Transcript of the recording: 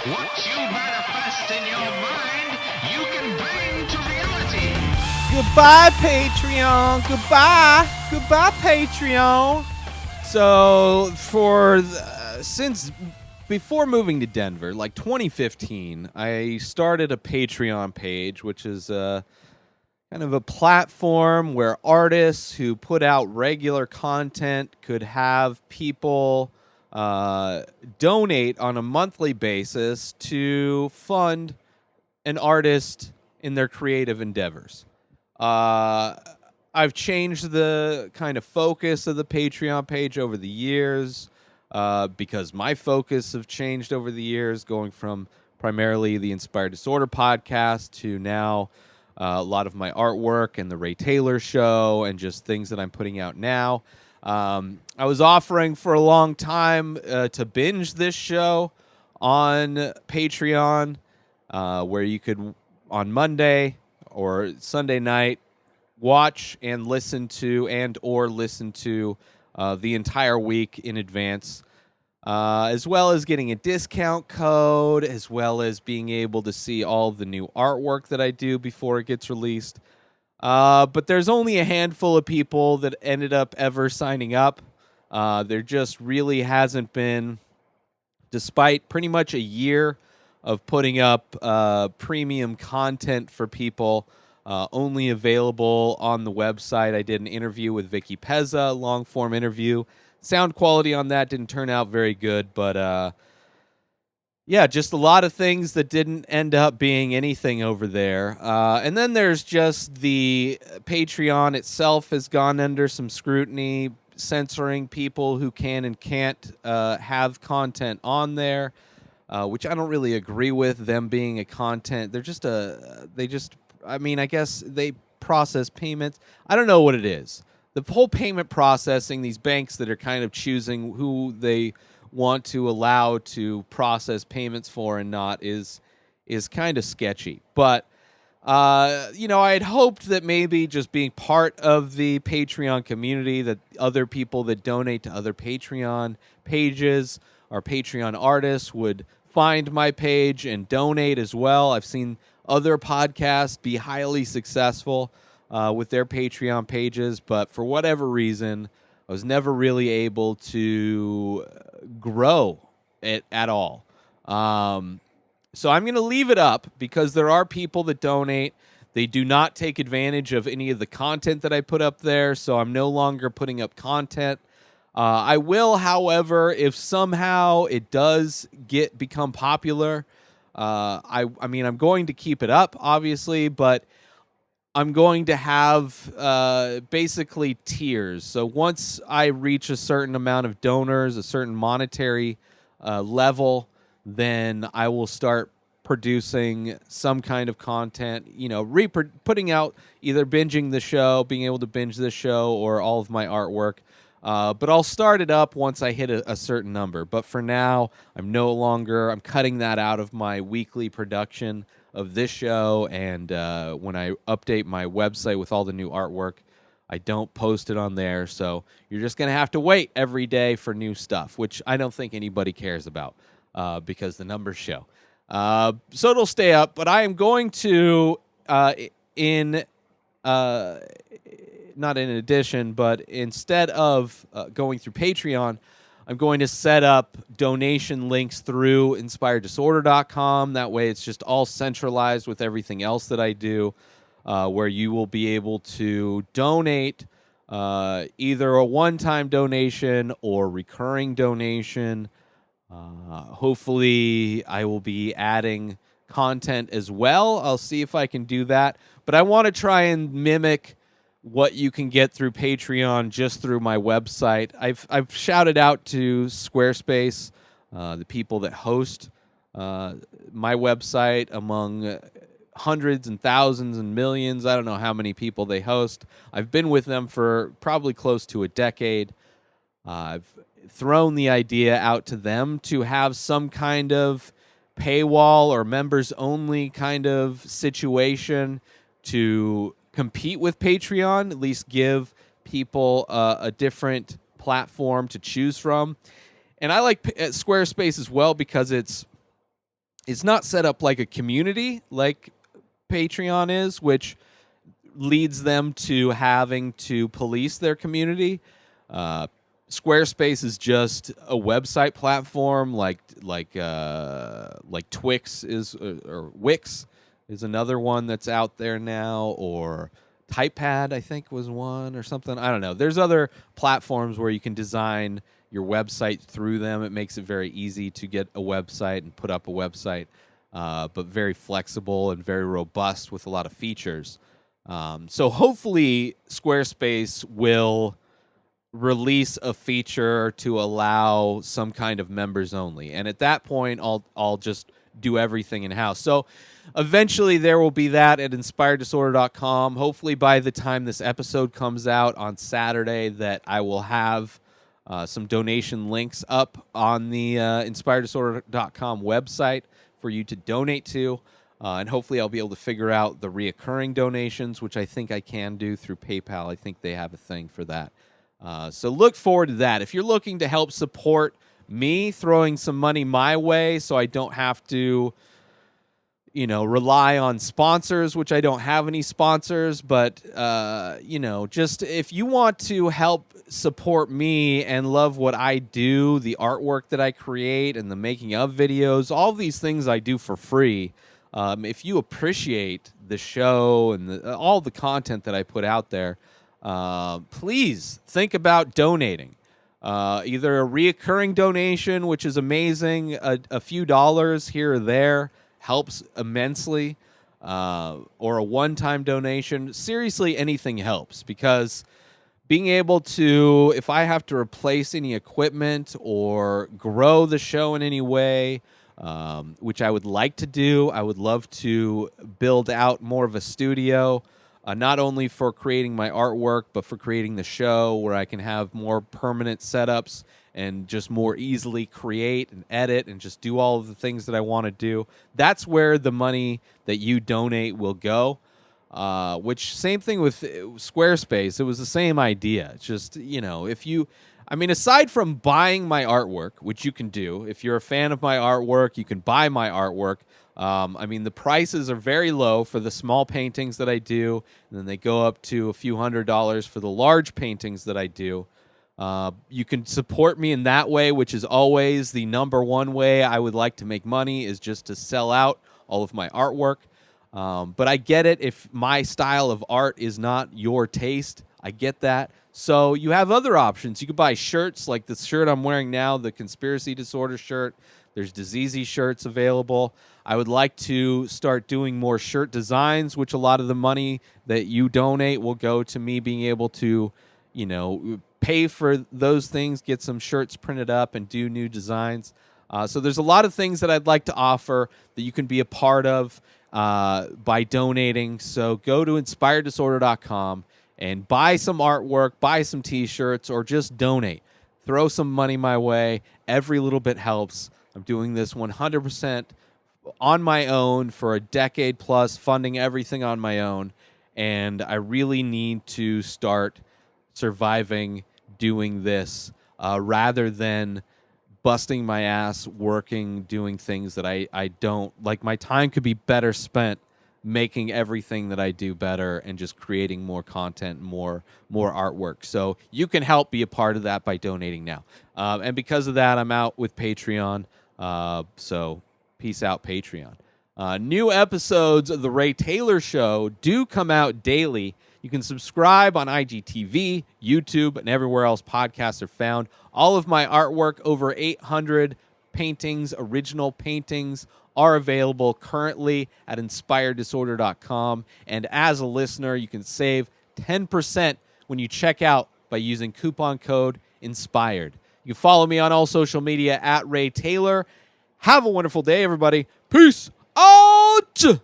What you manifest in your mind, you can bring to reality. Goodbye, Patreon. Goodbye, Patreon. So since before moving to Denver, like 2015, I started a Patreon page, which is kind of a platform where artists who put out regular content could have people donate on a monthly basis to fund an artist in their creative endeavors. Uh, I've changed the kind of focus of the Patreon page over the years because my focus have changed over the years, going from primarily the Inspired Disorder podcast to now a lot of my artwork and the Ray Taylor show and just things that I'm putting out now. I was offering for a long time to binge this show on Patreon, where you could, on Monday or Sunday night, watch and listen to the entire week in advance, as well as getting a discount code, as well as being able to see all the new artwork that I do before it gets released. But there's only a handful of people that ended up ever signing up. There just really hasn't been, despite pretty much a year of putting up premium content for people, only available on the website. I did an interview with Vicky Pezza, long form interview. Sound quality on that didn't turn out very good, but yeah, just a lot of things that didn't end up being anything over there. And then there's just the Patreon itself has gone under some scrutiny, censoring people who can and can't have content on there, which I don't really agree with. Them being a content, I guess they process payments. I don't know what it is. The whole payment processing, these banks that are kind of choosing who they want to allow to process payments for and not, is kind of sketchy. But I had hoped that maybe just being part of the Patreon community, that other people that donate to other Patreon pages or Patreon artists would find my page and donate as well. I've seen other podcasts be highly successful with their Patreon pages, but for whatever reason, I was never really able to grow it at all. So I'm going to leave it up because there are people that donate. They do not take advantage of any of the content that I put up there, so I'm no longer putting up content. I will, however, if somehow it does become popular, I'm going to keep it up, obviously, but I'm going to have basically tiers. So once I reach a certain amount of donors, a certain monetary level, then I will start producing some kind of content, putting out, either binging the show, being able to binge this show, or all of my artwork. But I'll start it up once I hit a certain number. But for now, I'm cutting that out of my weekly production of this show, and when I update my website with all the new artwork, I don't post it on there. So you're just going to have to wait every day for new stuff, which I don't think anybody cares about because the numbers show. So it'll stay up, but I am going to, not in addition, but instead of going through Patreon, I'm going to set up donation links through inspireddisorder.com. That way it's just all centralized with everything else that I do, where you will be able to donate either a one-time donation or recurring donation. Hopefully I will be adding content as well. I'll see if I can do that. But I want to try and mimic what you can get through Patreon just through my website. I've shouted out to Squarespace, the people that host my website, among hundreds and thousands and millions. I don't know how many people they host. I've been with them for probably close to a decade. I've thrown the idea out to them to have some kind of paywall or members only kind of situation to compete with Patreon, at least give people a different platform to choose from. And I like Squarespace as well because it's it's not set up like a community like Patreon is, which leads them to having to police their community. Squarespace is just a website platform, like Twix is, or Wix is another one that's out there now, or Typepad, I think, was one, or something. I don't know. There's other platforms where you can design your website through them. It makes it very easy to get a website and put up a website, but very flexible and very robust with a lot of features. So hopefully Squarespace will release a feature to allow some kind of members only, and at that point I'll just do everything in house. So eventually there will be that at inspireddisorder.com. Hopefully by the time this episode comes out on Saturday, that I will have some donation links up on the inspireddisorder.com website for you to donate to. And hopefully I'll be able to figure out the reoccurring donations, which I think I can do through PayPal. I think they have a thing for that. So look forward to that. If you're looking to help support me, throwing some money my way so I don't have to, rely on sponsors, which I don't have any sponsors, but, just if you want to help support me and love what I do, the artwork that I create and the making of videos, all these things I do for free. If you appreciate the show and all the content that I put out there, please think about donating. Either a reoccurring donation, which is amazing, a few dollars here or there helps immensely, or a one-time donation. Seriously, anything helps, because being able to, if I have to replace any equipment or grow the show in any way, which I would like to do, I would love to build out more of a studio, not only for creating my artwork, but for creating the show, where I can have more permanent setups and just more easily create and edit and just do all of the things that I want to do. That's where the money that you donate will go. Which, same thing with Squarespace. It was the same idea. It's just, aside from buying my artwork, which you can do, if you're a fan of my artwork, you can buy my artwork. The prices are very low for the small paintings that I do, and then they go up to a few $100s for the large paintings that I do. You can support me in that way, which is always the number one way I would like to make money, is just to sell out all of my artwork. But I get it if my style of art is not your taste. I get that. So you have other options. You can buy shirts like the shirt I'm wearing now, the Conspiracy Disorder shirt. There's Diseasy shirts available. I would like to start doing more shirt designs, which a lot of the money that you donate will go to me being able to, pay for those things, get some shirts printed up and do new designs. So there's a lot of things that I'd like to offer that you can be a part of by donating. So go to inspireddisorder.com and buy some artwork, buy some t-shirts, or just donate. Throw some money my way. Every little bit helps. I'm doing this 100% on my own for a decade plus, funding everything on my own. And I really need to start surviving doing this rather than busting my ass working, doing things that I don't like. My time could be better spent making everything that I do better and just creating more content, more artwork. So you can help be a part of that by donating now. And because of that, I'm out with Patreon. So peace out, Patreon. New episodes of The Ray Taylor Show do come out daily. You can subscribe on IGTV, YouTube, and everywhere else podcasts are found. All of my artwork, over 800 paintings, original paintings, are available currently at inspireddisorder.com. And as a listener, you can save 10% when you check out by using coupon code INSPIRED. You can follow me on all social media at Ray Taylor. Have a wonderful day, everybody. Peace out!